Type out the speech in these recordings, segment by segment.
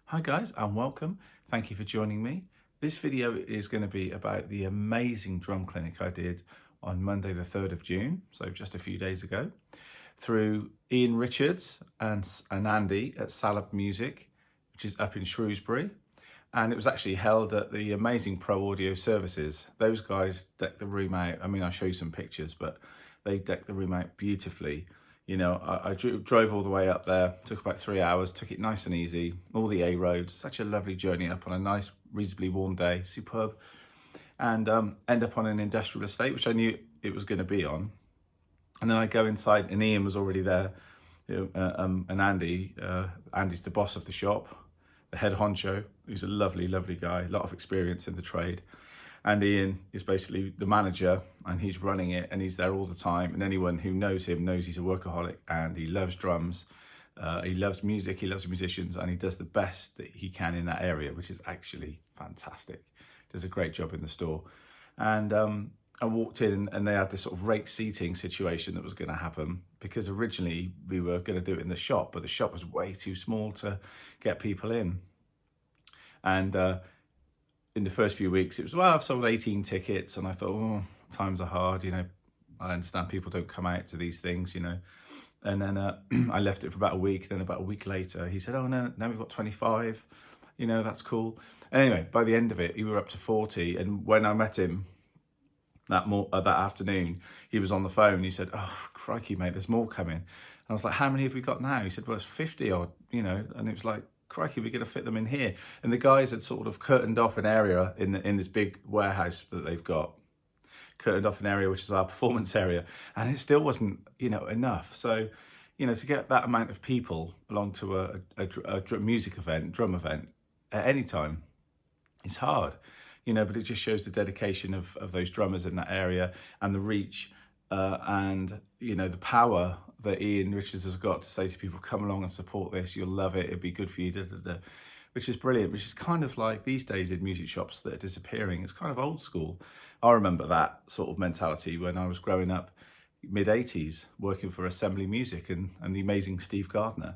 Hi guys and welcome. Thank you for joining me. This video is going to be about the amazing drum clinic I did on Monday the 3rd of June, so just a few days ago, through Ian Richards and Andy at Salop Music, which is up in Shrewsbury. And it was actually held at the amazing Pro Audio Services. Those guys decked the room out. I mean, I'll show you some pictures, but they decked the room out beautifully. You know, I drove all the way up there, took about 3 hours, took it nice and easy, all the A roads, such a lovely journey up on a nice, reasonably warm day, superb. And end up on an industrial estate, which I knew it was going to be on. And then I go inside and Ian was already there, and Andy's the boss of the shop, the head honcho, who's a lovely, lovely guy, a lot of experience in the trade. And Ian is basically the manager and he's running it and he's there all the time. And anyone who knows him knows he's a workaholic and he loves drums. He loves music, he loves musicians, and he does the best that he can in that area, which is actually fantastic. Does a great job in the store. And I walked in and they had this sort of rake seating situation that was going to happen because originally we were going to do it in the shop, but the shop was way too small to get people in. And in the first few weeks, it was, well, I've sold 18 tickets. And I thought, oh, times are hard. You know, I understand people don't come out to these things, you know. And then I left it for about a week. Then about a week later, he said, oh, no, now we've got 25. You know, that's cool. Anyway, by the end of it, we were up to 40. And when I met him that afternoon, he was on the phone. He said, oh, crikey, mate, there's more coming. And I was like, how many have we got now? He said, well, it's 50 odd, you know. And it was like, crikey, we're going to fit them in here. And the guys had sort of curtained off an area in this big warehouse that they've got, curtained off an area which is our performance area, and it still wasn't, you know, enough. So, you know, to get that amount of people along to a music event, drum event at any time, it's hard, you know. But it just shows the dedication of those drummers in that area and the reach and, you know, the power that Ian Richards has got to say to people, come along and support this, you'll love it, it'd be good for you, which is brilliant, which is kind of like these days in music shops that are disappearing. It's kind of old school. I remember that sort of mentality when I was growing up, mid-80s, working for Assembly Music and the amazing Steve Gardner.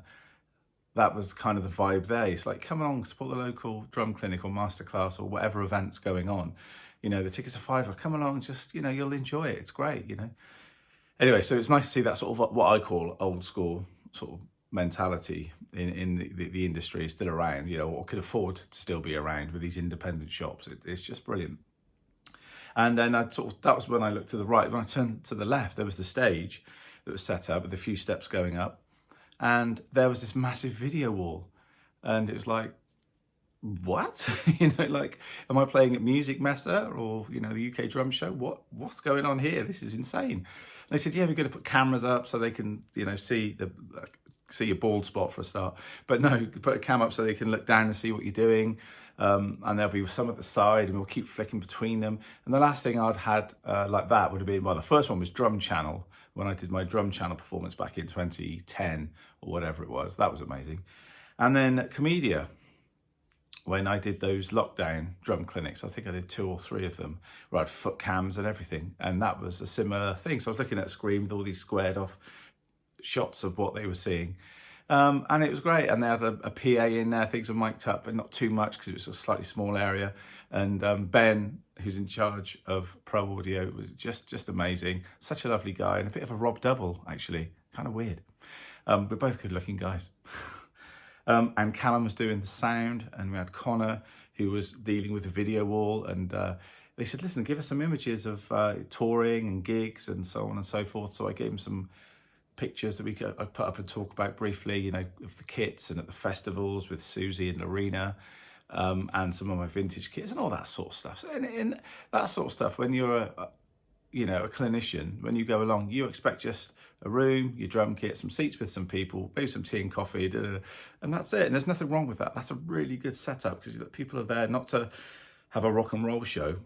That was kind of the vibe there. It's like, come along, support the local drum clinic or masterclass or whatever event's going on. You know, the tickets are £5, come along, just, you know, you'll enjoy it, it's great, you know. Anyway, so it's nice to see that sort of what I call old school sort of mentality in the industry is still around, you know, or could afford to still be around with these independent shops. It's just brilliant. And then that was when I looked to the right. When I turned to the left, there was the stage that was set up with a few steps going up. And there was this massive video wall. And it was like, what? You know, like, am I playing at Music Messa or, you know, the UK Drum Show? What's going on here? This is insane. And they said, yeah, we're going to put cameras up so they can, you know, see your bald spot for a start. But no, put a cam up so they can look down and see what you're doing. And there'll be some at the side and we'll keep flicking between them. And the last thing I'd had like that would have been, well, the first one was Drum Channel, when I did my Drum Channel performance back in 2010 or whatever it was. That was amazing. And then Comedia, when I did those lockdown drum clinics, I think I did 2 or 3 of them, where I had foot cams and everything. And that was a similar thing. So I was looking at a screen with all these squared off shots of what they were seeing. And it was great. And they had a PA in there, things were mic'd up, but not too much because it was a slightly small area. And Ben, who's in charge of Pro Audio, was just amazing. Such a lovely guy and a bit of a Rob Double, actually. Kind of weird. We're both good looking guys. And Callum was doing the sound, and we had Connor, who was dealing with the video wall. And they said, listen, give us some images of touring and gigs and so on and so forth. So I gave them some pictures that I put up and talk about briefly, you know, of the kits and at the festivals with Susie and Lorena, and some of my vintage kits and all that sort of stuff. So in that sort of stuff, when you're a clinician, when you go along, you expect just a room, your drum kit, some seats with some people, maybe some tea and coffee, and that's it. And there's nothing wrong with that. That's a really good setup because people are there not to have a rock and roll show.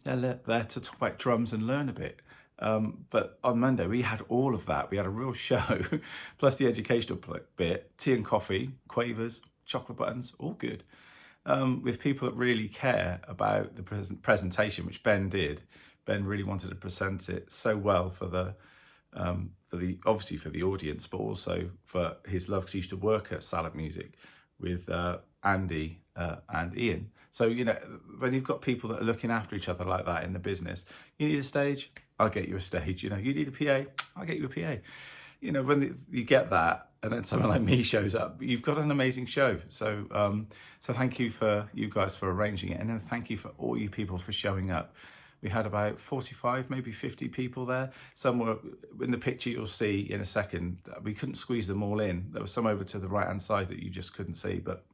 They're there to talk about drums and learn a bit. But on Monday, we had all of that. We had a real show, plus the educational bit, tea and coffee, quavers, chocolate buttons, all good. With people that really care about the presentation, which Ben did. Ben really wanted to present it so well for the obviously for the audience, but also for his love, because he used to work at Salop Music with Andy and Ian. So, you know, when you've got people that are looking after each other like that in the business, you need a stage, I'll get you a stage. You know, you need a PA, I'll get you a PA. You know, when you get that, and then someone like me shows up, you've got an amazing show. So, so thank you for you guys for arranging it, and then thank you for all you people for showing up. We had about 45, maybe 50 people there. Some were in the picture you'll see in a second. We couldn't squeeze them all in. There was some over to the right-hand side that you just couldn't see, but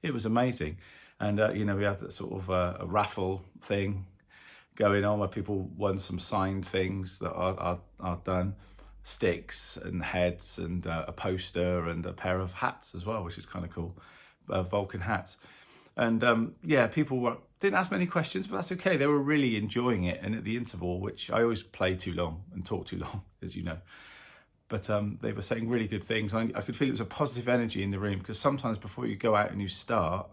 it was amazing. And, you know, we had that sort of a raffle thing going on where people won some signed things that are done. Sticks and heads and a poster and a pair of hats as well, which is kind of cool. Vulcan hats. And yeah, people didn't ask many questions, but that's okay. They were really enjoying it. And at the interval, which I always play too long and talk too long, as you know, but they were saying really good things. I could feel it was a positive energy in the room, because sometimes before you go out and you start,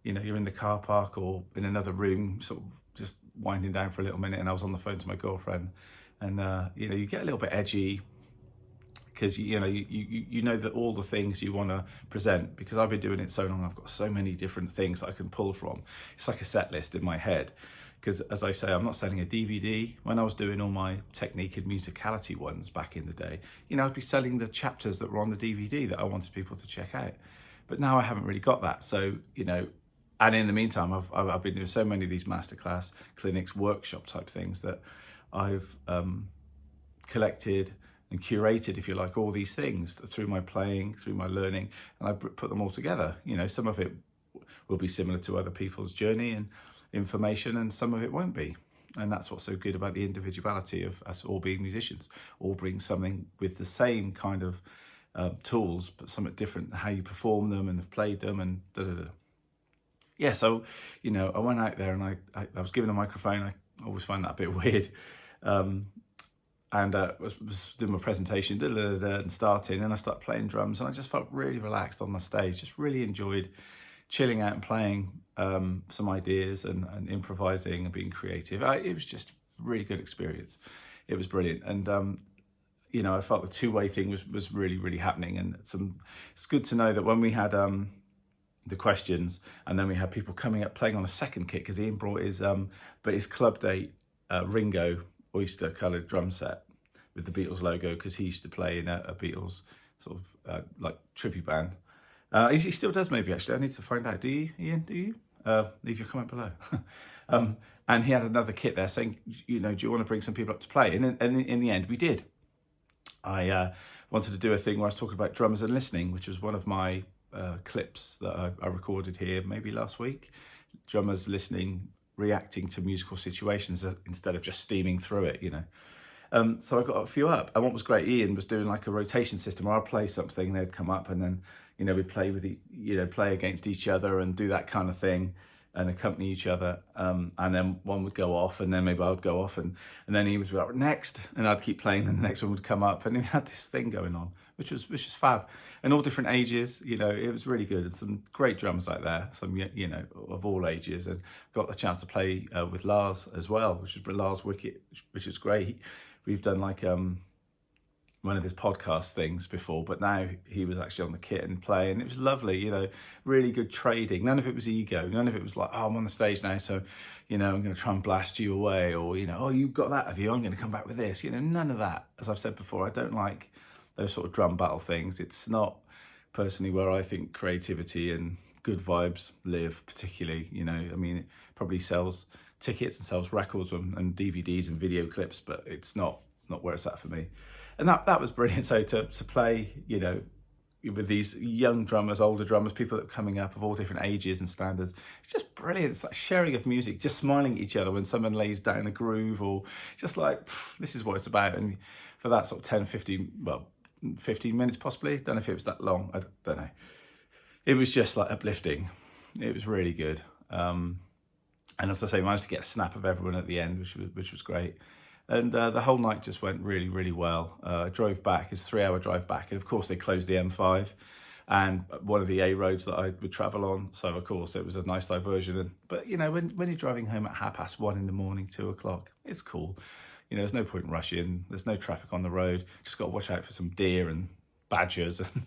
you know, you're in the car park or in another room, sort of just winding down for a little minute. And I was on the phone to my girlfriend, and you know, you get a little bit edgy, because you know that all the things you want to present, because I've been doing it so long, I've got so many different things I can pull from. It's like a set list in my head, because as I say, I'm not selling a DVD. When I was doing all my technique and musicality ones back in the day, you know, I'd be selling the chapters that were on the DVD that I wanted people to check out. But now I haven't really got that. So, you know, and in the meantime, I've been doing so many of these masterclass clinics, workshop type things that I've collected and curated, if you like, all these things through my playing, through my learning, and I put them all together. You know, some of it will be similar to other people's journey and information, and some of it won't be. And that's what's so good about the individuality of us all being musicians, all bring something with the same kind of tools, but somewhat different, how you perform them and have played them and da-da-da. Yeah, so, you know, I went out there and I was given a microphone. I always find that a bit weird. And was doing my presentation, and starting, and I started playing drums, and I just felt really relaxed on the stage. Just really enjoyed chilling out and playing some ideas and improvising and being creative. It was just a really good experience. It was brilliant, and you know, I felt the two-way thing was really, really happening. And it's good to know that when we had the questions, and then we had people coming up playing on a second kit, because Ian brought his club date Ringo oyster coloured drum set with the Beatles logo, because he used to play in a Beatles sort of like trippy band. He still does, maybe, actually. I need to find out. Do you, Ian? Do you? Leave your comment below. And he had another kit there saying, you know, do you want to bring some people up to play? And in the end, we did. I wanted to do a thing where I was talking about drummers and listening, which was one of my clips that I recorded here maybe last week. Drummers listening, reacting to musical situations instead of just steaming through it, you know. So I got a few up, and what was great, Ian was doing like a rotation system where I'd play something, they'd come up, and then, you know, we'd play with play against each other and do that kind of thing and accompany each other, and then one would go off, and then maybe I'd go off, and then he was like, next, and I'd keep playing, and the next one would come up, and we had this thing going on, which was fab, and all different ages. You know, it was really good, and some great drums out there, some, you know, of all ages, and got the chance to play with Lars as well, which is Lars Wicket, which is great. We've done like one of his podcast things before, but now he was actually on the kit and playing. It was lovely, you know, really good trading. None of it was ego. None of it was like, oh, I'm on the stage now, so, you know, I'm going to try and blast you away, or, you know, oh, you've got that, have you? I'm going to come back with this. You know, none of that. As I've said before, I don't like those sort of drum battle things. It's not personally where I think creativity and good vibes live, particularly. You know, I mean, it probably sells tickets and sells records and DVDs and video clips, but it's not where it's at for me. And that was brilliant. So to play, you know, with these young drummers, older drummers, people that are coming up of all different ages and standards, it's just brilliant. It's like sharing of music, just smiling at each other when someone lays down a groove, or just like, this is what it's about. And for that sort of 10, 15, well, 15 minutes possibly, don't know if it was that long, I don't know. It was just like uplifting. It was really good. And as I say, managed to get a snap of everyone at the end, which was great. And the whole night just went really, really well. I drove back, it's a 3-hour drive back. And of course they closed the M5 and one of the A roads that I would travel on. So of course it was a nice diversion. But you know, when you're driving home at 1:30 in the morning, 2 o'clock, it's cool. You know, there's no point rushing. There's no traffic on the road. Just got to watch out for some deer and badgers and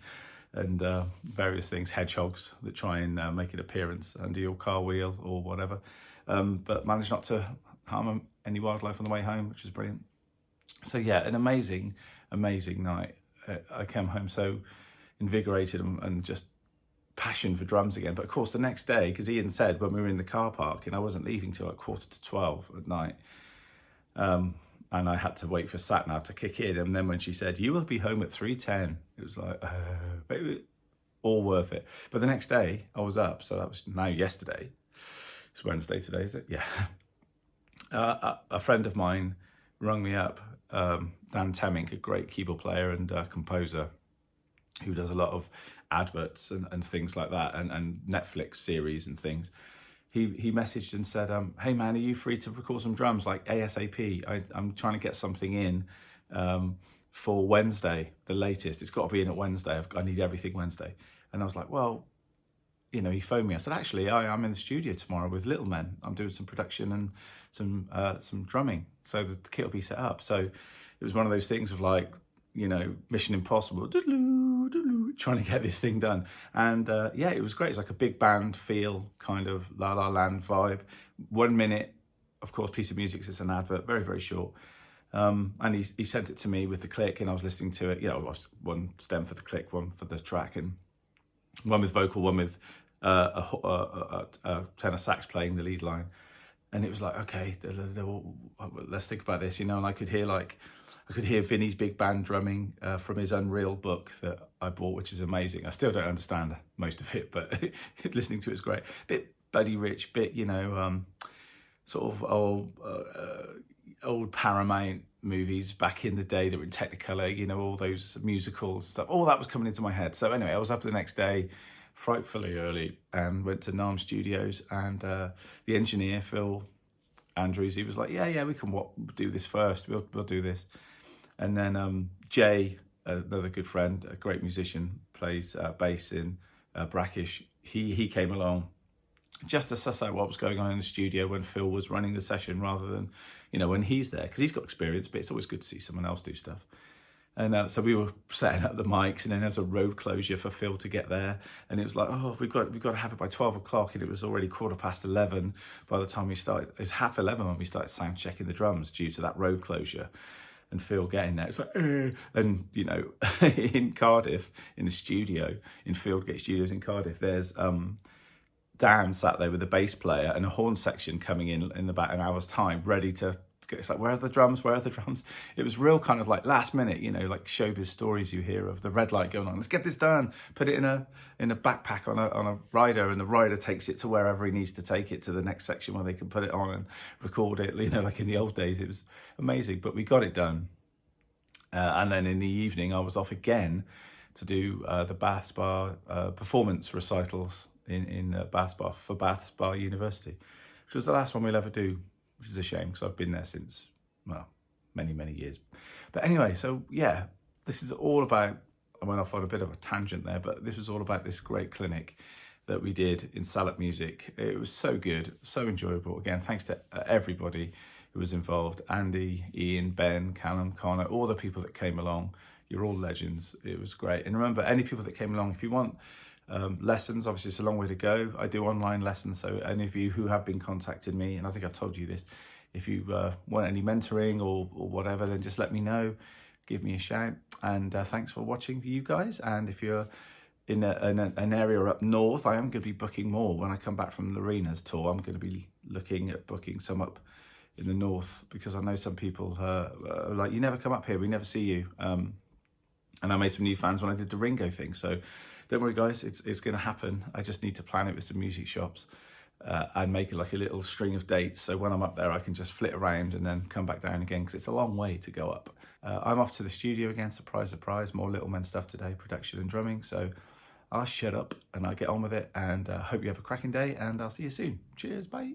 and various things, hedgehogs that try and make an appearance under your car wheel or whatever, but managed not to harm any wildlife on the way home, which is brilliant. So yeah, an amazing night. I came home so invigorated and just passion for drums again. But of course the next day, because Ian said when we were in the car park and I wasn't leaving till like 11:45 at night, and I had to wait for sat-nav to kick in, and then when she said you will be home at 3:10, it was like but it was all worth it. But the next day I was up, so that was now yesterday. It's Wednesday today, is it? Yeah. A friend of mine rung me up, Dan Temmink, a great keyboard player and composer who does a lot of adverts and things like that, and Netflix series and things. He messaged and said, hey man, are you free to record some drums like ASAP? I'm trying to get something in for Wednesday, the latest. It's got to be in at Wednesday. I need everything Wednesday. And I was like, well, you know, he phoned me. I said, actually, I'm in the studio tomorrow with Little Men. I'm doing some production and some drumming. So the kit will be set up. So it was one of those things of like, you know, Mission Impossible, trying to get this thing done. And yeah, it was great. It's like a big band feel, kind of La La Land vibe. 1 minute, of course, piece of music, so it's an advert, very, very short. And he sent it to me with the click, and I was listening to it. You know, one stem for the click, one for the track, and one with vocal, one with a tenor sax playing the lead line. And it was like, okay, let's think about this, you know. And I could hear Vinny's big band drumming from his Unreal book that I bought, which is amazing. I still don't understand most of it, but listening to it is great. Bit Buddy Rich, bit, you know, sort of old Paramount movies back in the day that were in Technicolor, you know, all those musicals stuff. All that was coming into my head. So anyway, I was up the next day frightfully early and went to NARM Studios, and the engineer, Phil Andrews, he was like, yeah, we can do this first. We'll do this. And then Jay, another good friend, a great musician, plays bass in Brackish. He came along just to suss out what was going on in the studio when Phil was running the session, rather than, you know, when he's there, because he's got experience, but it's always good to see someone else do stuff. And so we were setting up the mics, and then there was a road closure for Phil to get there. And it was like, oh, we've got to have it by 12 o'clock. And it was already 11:15 by the time we started. It was 11:30 when we started sound checking the drums due to that road closure. And Phil getting there, it's like, and you know, in Cardiff, in the studio, in Fieldgate Studios in Cardiff, there's Dan sat there with a bass player and a horn section coming in about an hour's time, ready to. It's like, where are the drums? Where are the drums? It was real kind of like last minute, you know, like showbiz stories you hear of the red light going on. Let's get this done. Put it in a backpack on a rider, and the rider takes it to wherever he needs to take it, to the next section where they can put it on and record it. You know, like in the old days, it was amazing. But we got it done. And then in the evening, I was off again to do the Bath Spa performance recitals in Bath Spa for Bath Spa University, which was the last one we'll ever do, which is a shame because I've been there since, well, many, many years. But anyway, so yeah, this is all about, I went off on a bit of a tangent there, but this was all about this great clinic that we did in Salop Music. It was so good, so enjoyable. Again, thanks to everybody who was involved. Andy, Ian, Ben, Callum, Connor, all the people that came along. You're all legends. It was great. And remember, any people that came along, if you want lessons, obviously it's a long way to go. I do online lessons, so any of you who have been contacting me, and I think I've told you this, if you want any mentoring or whatever, then just let me know, give me a shout. And thanks for watching, you guys. And if you're in an area up north, I am going to be booking more when I come back from Lorena's tour. I'm going to be looking at booking some up in the north, because I know some people are like, you never come up here, we never see you. And I made some new fans when I did the Ringo thing, so don't worry guys, it's going to happen. I just need to plan it with some music shops and make it like a little string of dates, so when I'm up there I can just flit around and then come back down again, because it's a long way to go up. I'm off to the studio again, surprise, surprise, more Little Men stuff today, production and drumming, so I'll shut up and I'll get on with it, and hope you have a cracking day, and I'll see you soon. Cheers, bye.